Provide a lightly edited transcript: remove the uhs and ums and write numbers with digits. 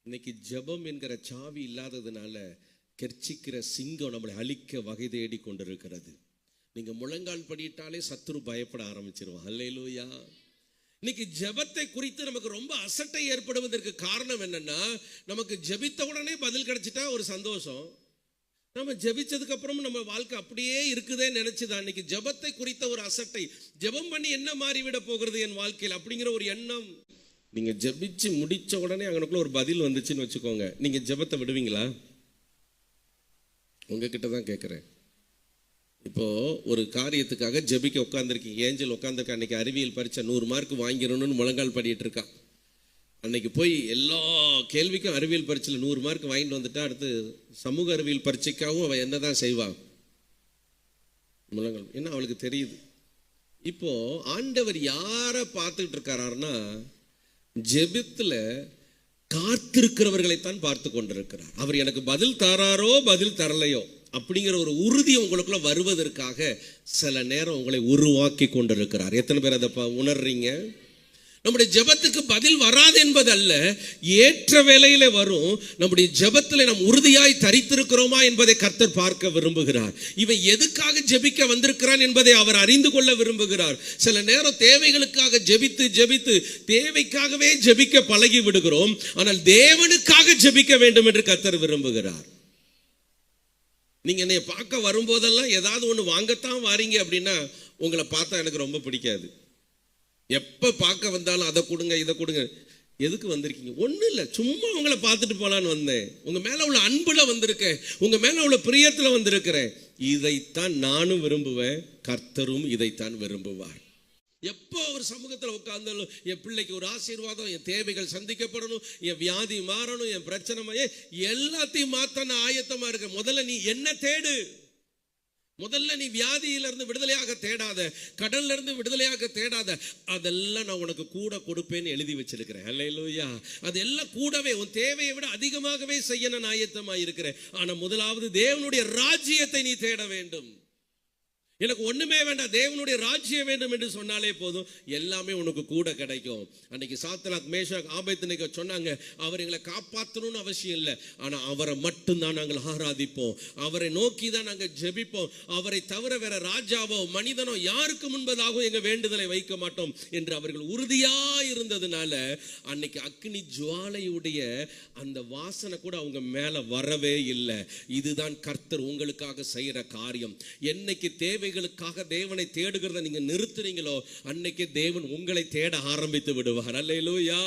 இன்னைக்கு ஜெபம் என்கிற சாவி இல்லாததுனால கெர்ச்சிக்கிற சிங்கம் நம்மளை அழிக்க வகை தேடி கொண்டிருக்கிறது. நீங்க முழங்கால் படியிட்டாலே சத்துரு பயப்பட ஆரம்பிச்சிருவான். அல்லேலூயா. இன்னைக்கு ஜெபத்தை குறித்து நமக்கு ரொம்ப அசட்டை ஏற்படுவதற்கு காரணம் என்னன்னா, நமக்கு ஜெபித்த உடனே பதில் கிடைச்சிட்டா ஒரு சந்தோஷம், நம்ம ஜெபிச்சதுக்கு அப்புறம் நம்ம வாழ்க்கை அப்படியே இருக்குதே நினைச்சுதான் இன்னைக்கு ஜெபத்தை குறித்த ஒரு அசட்டை. ஜெபம் பண்ணி என்ன மாறிவிட போகிறது என் வாழ்க்கையில் அப்படிங்கிற ஒரு எண்ணம். நீங்க ஜெபிச்சு முடிச்ச உடனே அங்கனுக்குள்ள ஒரு பதில் வந்துச்சுன்னு வச்சுக்கோங்க, நீங்க ஜெபத்தை விடுவீங்களா? உங்ககிட்ட தான் கேட்குறேன். இப்போ ஒரு காரியத்துக்காக ஜெபிக்க உட்காந்துருக்கீங்க, ஏஞ்சல் உட்காந்துருக்கா, அன்னைக்கு அறிவியல் பரீட்சை 100 மார்க் வாங்கிடணும்னு முழங்கால் படிட்டு இருக்கா. அன்னைக்கு போய் எல்லா கேள்விக்கும் அறிவியல் பரீட்சையில் 100 மார்க் வாங்கிட்டு வந்துட்டா, அடுத்து சமூக அறிவியல் பரீட்சைக்காகவும் அவள் என்ன தான் செய்வா? முழங்கால். ஏன்னா அவளுக்கு தெரியுது. இப்போ ஆண்டவர் யாரை பார்த்துக்கிட்டு இருக்காருன்னா, ஜெபத்துல காத்திருக்கிறவர்களைத்தான் பார்த்து கொண்டிருக்கிறார். அவர் எனக்கு பதில் தாராரோ பதில் தரலையோ அப்படிங்கிற ஒரு உறுதி உங்களுக்குள்ள வருவதற்காக சில நேரம் உங்களை உருவாக்கி கொண்டிருக்கிறார். எத்தனை பேர் அதை உணர்றீங்க? நம்முடைய ஜெபத்துக்கு பதில் வராது என்பது அல்ல, ஏற்ற வேளையில வரும். நம்முடைய ஜெபத்தில் நாம் உறுதியாய் தரித்திருக்கிறோமா என்பதை கர்த்தர் பார்க்க விரும்புகிறார். இவன் எதுக்காக ஜெபிக்க வந்திருக்கிறான் என்பதை அவர் அறிந்து கொள்ள விரும்புகிறார். சில நேரம் தேவைகளுக்காக ஜெபித்து ஜெபித்து தேவைக்காகவே ஜெபிக்க பழகி விடுகிறோம். ஆனால் தேவனுக்காக ஜெபிக்க வேண்டும் என்று கர்த்தர் விரும்புகிறார். நீங்க என்னை பார்க்க வரும்போதெல்லாம் ஏதாவது ஒன்று வாங்கத்தான் வாரீங்க அப்படின்னா உங்களை பார்த்தா எனக்கு ரொம்ப பிடிக்காது. எப்ப பார்க்க வந்தாலும் அதை கொடுங்க இதை கொடுங்க. எதுக்கு வந்திருக்கீங்க? ஒன்றும் இல்லை, சும்மா உங்களை பார்த்துட்டு போலான்னு வந்தேன். உங்க மேல உள்ள அன்புல வந்திருக்கேன், உங்க மேல உள்ள பிரியத்துல வந்திருக்கிறேன். இதைத்தான் நானும் விரும்புவேன், கர்த்தரும் இதைத்தான் விரும்புவார். எப்போ ஒரு சமூகத்தில் உட்கார்ந்தாலும் என் பிள்ளைக்கு ஒரு ஆசீர்வாதம், என் தேவைகள் சந்திக்கப்படணும், என் வியாதி மாறணும், என் பிரச்சனை எல்லாத்தையும் மாத்த நான் ஆயத்தமா இருக்கேன். முதல்ல நீ என்ன தேடு. முதல்ல நீ வியாதியிலிருந்து விடுதலையாக தேடாத, கடல்ல இருந்து விடுதலையாக தேடாத, அதெல்லாம் நான் உனக்கு கூட கொடுப்பேன்னு எழுதி வச்சிருக்கிறேன். அல்லேலூயா. அதெல்லாம் கூடவே உன் தேவையை விட அதிகமாகவே செய்ய நான் ஆயத்தமா இருக்கிறேன். ஆனா முதலாவது தேவனுடைய ராஜ்யத்தை நீ தேட வேண்டும். எனக்கு ஒண்ணுமே வேண்டாம், தேவனுடைய ராஜ்யம் வேண்டும் என்று சொன்னாலே போதும், எல்லாமே உனக்கு கூட கிடைக்கும். அன்னைக்கு சாத்ராக் மேஷாக் ஆபேத்நேகோ சொன்னாங்க, அவர் எங்களை காப்பாற்றணும்னு அவசியம் இல்லை, ஆனா அவரை மட்டும்தான் நாங்கள் ஆராதிப்போம், அவரை நோக்கி தான் நாங்கள் ஜெபிப்போம், அவரை தவிர வேற ராஜாவோ மனிதனோ யாருக்கு முன்பதாகவும் எங்க வேண்டுதலை வைக்க மாட்டோம் என்று அவர்கள் உறுதியா இருந்ததுனால அன்னைக்கு அக்னி ஜுவாலையுடைய அந்த வாசனை கூட அவங்க மேல வரவே இல்லை. இதுதான் கர்த்தர் உங்களுக்காக செய்யற காரியம். என்னைக்கு தேவைகளுக்காக தேவனை தேடுகிறத நீங்க நிறுத்துறீங்களோ, அன்னைக்கு தேவன் உங்களை தேட ஆரம்பித்து விடுவார். அல்லேலூயா.